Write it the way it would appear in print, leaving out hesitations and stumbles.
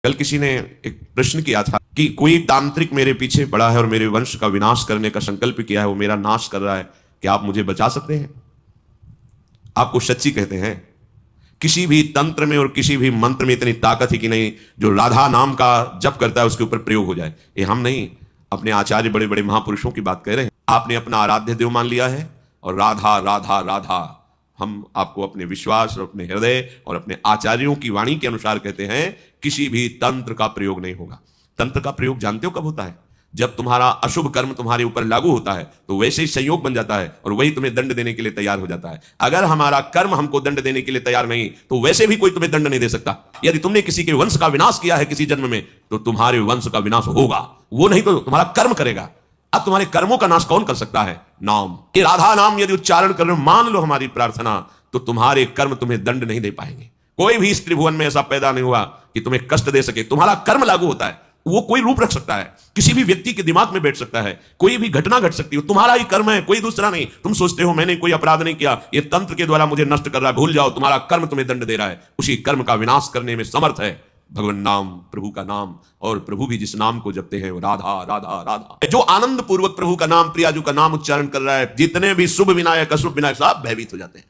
कल किसी ने एक प्रश्न किया था कि कोई तांत्रिक मेरे पीछे पड़ा है और मेरे वंश का विनाश करने का संकल्प किया है, वो मेरा नाश कर रहा है, क्या आप मुझे बचा सकते हैं? आपको सच्ची कहते हैं, किसी भी तंत्र में और किसी भी मंत्र में इतनी ताकत है कि नहीं जो राधा नाम का जप करता है उसके ऊपर प्रयोग हो जाए। ये हम नहीं, अपने आचार्य बड़े बड़े महापुरुषों की बात कह रहे हैं। आपने अपना आराध्य देव मान लिया है और राधा राधा राधा, हम आपको अपने विश्वास और अपने हृदय और अपने आचार्यों की वाणी के अनुसार कहते हैं, किसी भी तंत्र का प्रयोग नहीं होगा। तंत्र का प्रयोग जानते हो कब होता है? जब तुम्हारा अशुभ कर्म तुम्हारे ऊपर लागू होता है तो वैसे ही संयोग बन जाता है और वही तुम्हें दंड देने के लिए तैयार हो जाता है। अगर हमारा कर्म हमको दंड देने के लिए तैयार नहीं तो वैसे भी कोई तुम्हें दंड नहीं दे सकता। यदि तुमने किसी के वंश का विनाश किया है किसी जन्म में तो तुम्हारे वंश का विनाश होगा, वो नहीं तो तुम्हारा कर्म करेगा। अब तुम्हारे कर्मों का नाश कौन कर सकता है? नाम। ये राधा नाम यदि उच्चारण कर रहे हो, मान लो हमारी प्रार्थना, तो तुम्हारे कर्म तुम्हें दंड नहीं दे पाएंगे। कोई भी इस त्रिभुवन में ऐसा पैदा नहीं हुआ कि तुम्हें कष्ट दे सके। तुम्हारा कर्म लागू होता है, वो कोई रूप रख सकता है, किसी भी व्यक्ति के दिमाग में बैठ सकता है, कोई भी घटना घट सकती है, तुम्हारा ही कर्म है, कोई दूसरा नहीं। तुम सोचते हो मैंने कोई अपराध नहीं किया, ये तंत्र के द्वारा मुझे नष्ट कर रहा है, भूल जाओ, तुम्हारा कर्म तुम्हें दंड दे रहा है। उसी कर्म का विनाश करने में समर्थ है भगवान नाम, प्रभु का नाम। और प्रभु भी जिस नाम को जपते हैं वो राधा राधा राधा। जो आनंद पूर्वक प्रभु का नाम, प्रियाजू का नाम उच्चारण कर रहा है, जितने भी शुभ विनायक अशुभ विनायक सब भयभीत हो जाते हैं।